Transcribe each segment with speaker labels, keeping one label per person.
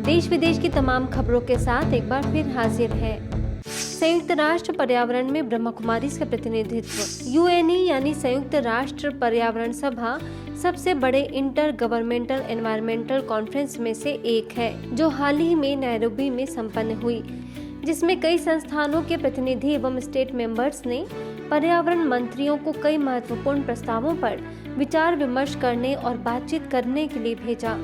Speaker 1: देश विदेश की तमाम खबरों के साथ एक बार फिर हाजिर है। संयुक्त राष्ट्र पर्यावरण में ब्रह्मा कुमारीज का प्रतिनिधित्व। यूएनई यानी संयुक्त राष्ट्र पर्यावरण सभा सबसे बड़े इंटर गवर्नमेंटल एनवायरमेंटल कॉन्फ्रेंस में से एक है, जो हाल ही में नैरोबी में संपन्न हुई, जिसमें कई संस्थानों के प्रतिनिधि एवं स्टेट मेंबर्स ने पर्यावरण मंत्रियों को कई महत्वपूर्ण प्रस्तावों पर विचार विमर्श करने और बातचीत करने के लिए भेजा।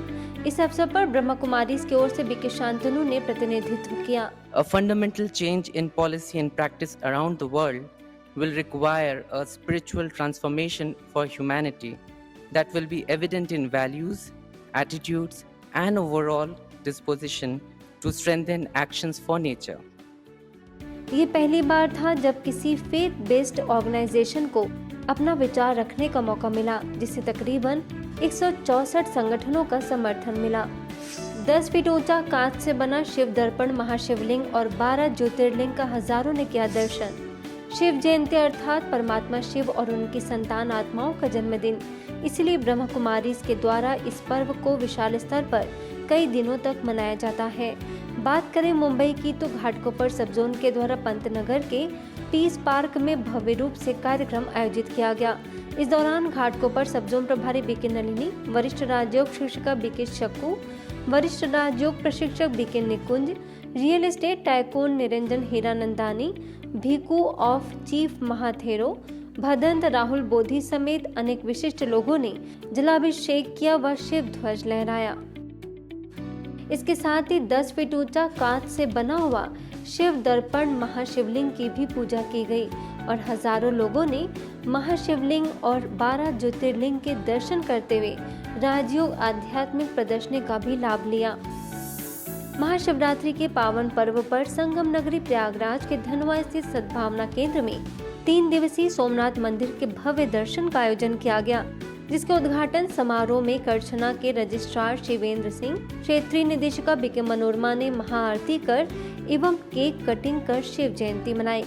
Speaker 1: इस अवसर पर ब्रह्मा कुमारीज की ओर से बीके शांतनु ने प्रतिनिधित्व किया।
Speaker 2: A fundamental change in policy and practice around the world will require a spiritual transformation for humanity that will be evident in values, attitudes, and overall disposition to strengthen actions for nature.
Speaker 1: ये पहली बार था जब किसी faith based organisation को अपना विचार रखने का मौका मिला, जिसे तकरीबन 164 संगठनों का समर्थन मिला। 10 फीट ऊंचा कांच से बना शिव दर्पण महाशिवलिंग और 12 ज्योतिर्लिंग का हजारों ने किया दर्शन। शिव जयंती अर्थात परमात्मा शिव और उनकी संतान आत्माओं का जन्मदिन, इसलिए ब्रह्मा कुमारीज के द्वारा इस पर्व को विशाल स्तर पर कई दिनों तक मनाया जाता है। बात करें मुंबई की तो घाटकोपर सब जोन के द्वारा पंतनगर के पीस पार्क में भव्य रूप से कार्यक्रम आयोजित किया गया। इस दौरान घाटकोपर सब जोन प्रभारी बीके नलिनी, वरिष्ठ राजयोग शिक्षिका बीके शक्कू, वरिष्ठ राजयोग प्रशिक्षक BK Nikunj, real estate tycoon Niranjan Hiranandani, भीकू ऑफ चीफ महाथेरो, भदंत राहुल बोधी समेत अनेक विशिष्ट लोगों ने जलाभिषेक किया व शिव ध्वज लहराया। इसके साथ ही 10 फीट ऊंचा कांच से बना हुआ शिव दर्पण महाशिवलिंग की भी पूजा की गई और हजारों लोगों ने महाशिवलिंग और 12 ज्योतिर्लिंग के दर्शन करते हुए राजयोग आध्यात्मिक प्रदर्शनी का भी लाभ लिया। महाशिवरात्रि के पावन पर्व पर संगम नगरी प्रयागराज के धनवा स्थित सद्भावना केंद्र में 3 दिवसीय सोमनाथ मंदिर के भव्य दर्शन का आयोजन किया गया, जिसके उद्घाटन समारोह में करछना के रजिस्ट्रार शिवेंद्र सिंह, क्षेत्रीय निदेशिका बीके मनोरमा ने महाआरती कर एवं केक कटिंग कर शिव जयंती मनाई।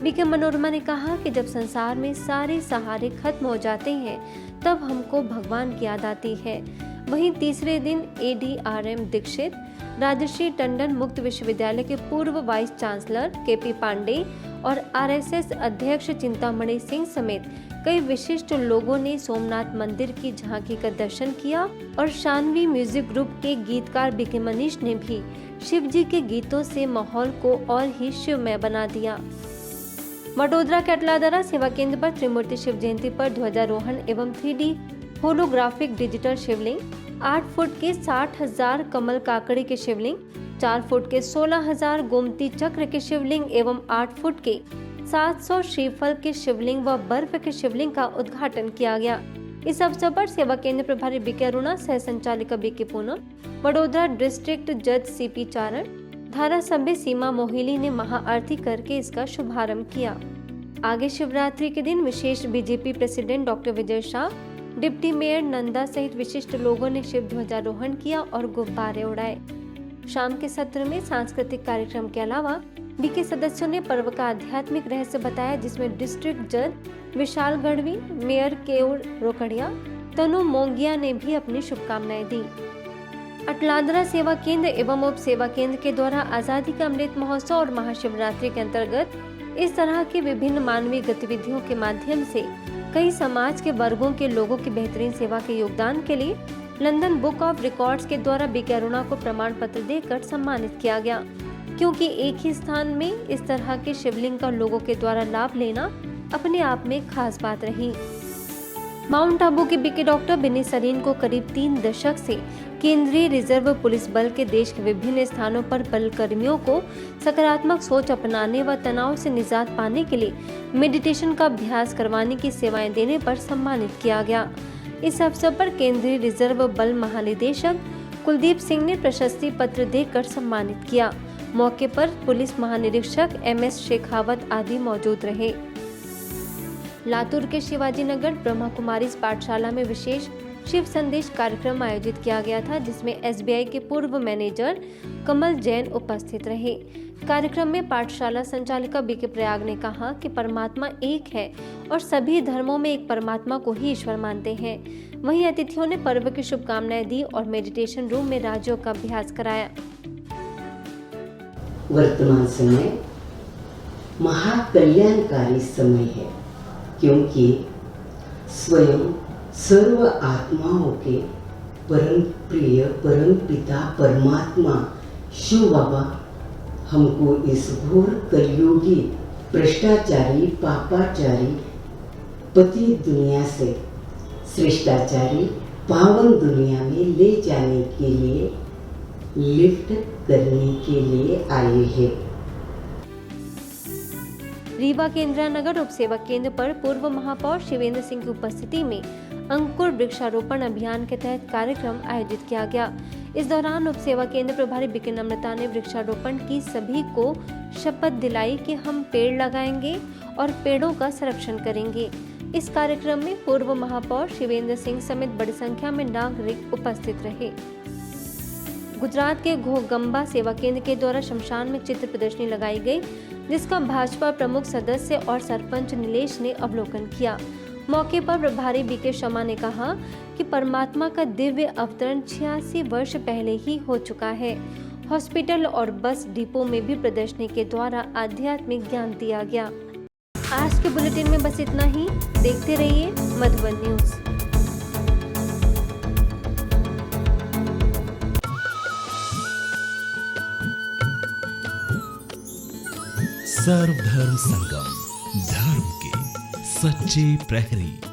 Speaker 1: बीके मनोरमा ने कहा कि जब संसार में सारे सहारे खत्म हो जाते हैं तब हमको भगवान की याद आती है। वहीं तीसरे दिन ADRM दीक्षित, राजश्री टंडन मुक्त विश्वविद्यालय के पूर्व वाइस चांसलर KP पांडे और RSS अध्यक्ष चिंतामणि सिंह समेत कई विशिष्ट लोगों ने सोमनाथ मंदिर की झांकी का दर्शन किया और शानवी म्यूजिक ग्रुप के गीतकार बीके मनीष ने भी शिव जी के गीतों से माहौल को और ही शिवमय बना दिया। वडोदरा के अटलादरा सेवा केंद्र पर त्रिमूर्ति शिव जयंती पर ध्वजारोहण एवं 3D होलोग्राफिक डिजिटल शिवलिंग, 8 फुट के 60,000 कमल काकड़ी के शिवलिंग, 4 फुट के 16,000 गोमती चक्र के शिवलिंग एवं 8 फुट के 700 श्रीफल के शिवलिंग व बर्फ के शिवलिंग का उद्घाटन किया गया। इस अवसर पर सेवा केंद्र प्रभारी बीके अरुणा, सह संचालिका बीके पूनम, वडोदरा डिस्ट्रिक्ट जज CP चारण, धारासभ्य सीमा मोहिली ने महाआरती करके इसका शुभारंभ किया। आगे शिवरात्रि के दिन विशेष BJP president doctor Vijay Shah, deputy mayor Nanda सहित विशिष्ट लोगों ने शिव ध्वजारोहण किया और गुब्बारे उड़ाए। शाम के सत्र में सांस्कृतिक कार्यक्रम के अलावा बीके सदस्यों ने पर्व का आध्यात्मिक रहस्य बताया, जिसमें डिस्ट्रिक्ट जज विशाल गढ़वी, मेयर केयूर रोकड़िया, तनु मोंगिया ने भी अपनी शुभकामनाएं दी। अटलादरा सेवा केंद्र एवं उप सेवा केंद्र के द्वारा आजादी का अमृत महोत्सव और महाशिवरात्रि के अंतर्गत इस तरह की विभिन्न मानवीय गतिविधियों के माध्यम से कई समाज के वर्गों के लोगों की बेहतरीन सेवा के योगदान के लिए लंदन बुक ऑफ रिकॉर्ड्स के द्वारा बीके अरुणा को प्रमाण पत्र देकर सम्मानित किया गया, क्योंकि एक ही स्थान में इस तरह के शिवलिंग का लोगों के द्वारा लाभ लेना अपने आप में खास बात रही। माउंट आबू के बीके डॉक्टर बिनी सरीन को करीब 3 दशक से केंद्रीय रिजर्व पुलिस बल के देश के विभिन्न स्थानों पर बल कर्मियों को सकारात्मक सोच अपनाने व तनाव से निजात पाने के लिए मेडिटेशन का अभ्यास करवाने की सेवाएं देने पर सम्मानित किया गया। इस अवसर पर केंद्रीय रिजर्व बल महानिदेशक कुलदीप सिंह ने प्रशस्ति पत्र देकर सम्मानित किया। मौके पर पुलिस महानिरीक्षक MS शेखावत आदि मौजूद रहे। लातूर के शिवाजी नगर ब्रह्मा कुमारीज पाठशाला में विशेष शिव संदेश कार्यक्रम आयोजित किया गया था, जिसमें SBI के पूर्व मैनेजर कमल जैन उपस्थित रहे। कार्यक्रम में पाठशाला संचालिका बीके प्रयाग ने कहा कि परमात्मा एक है और सभी धर्मों में एक परमात्मा को ही ईश्वर मानते हैं। वहीं अतिथियों ने पर्व की शुभकामनाएं दी और मेडिटेशन रूम में राजयोग का अभ्यास कराया।
Speaker 3: वर्तमान समय महाकल्याणकारी समय है, क्योंकि स्वयं सर्व आत्माओं के परम प्रिय परम पिता परमात्मा शिव बाबा हमको इस घोर कलयुगी भ्रष्टाचारी पापाचारी पति दुनिया से श्रेष्ठाचारी पावन दुनिया में ले जाने के लिए लिफ्ट करने के लिए आए हैं।
Speaker 1: रीवा के इंदिरा नगर उप सेवा केंद्र पर पूर्व महापौर शिवेंद्र सिंह की उपस्थिति में अंकुर वृक्षारोपण अभियान के तहत कार्यक्रम आयोजित किया गया। इस दौरान उप सेवा केंद्र प्रभारी बीके नम्रता ने वृक्षारोपण की सभी को शपथ दिलाई कि हम पेड़ लगाएंगे और पेड़ों का संरक्षण करेंगे। इस कार्यक्रम में पूर्व महापौर शिवेंद्र सिंह समेत बड़ी संख्या में नागरिक उपस्थित रहे। गुजरात के घोगंबा सेवा केंद्र के द्वारा शमशान में चित्र प्रदर्शनी लगाई गई, जिसका भाजपा प्रमुख सदस्य और सरपंच नीलेश ने अवलोकन किया। मौके पर प्रभारी बीके शर्मा ने कहा कि परमात्मा का दिव्य अवतरण 86 वर्ष पहले ही हो चुका है। हॉस्पिटल और बस डिपो में भी प्रदर्शनी के द्वारा आध्यात्मिक ज्ञान दिया गया। आज के बुलेटिन में बस इतना ही। देखते रहिए मधुबन न्यूज।
Speaker 4: सर्वधर्म संगम, धर्म के सच्चे प्रहरी।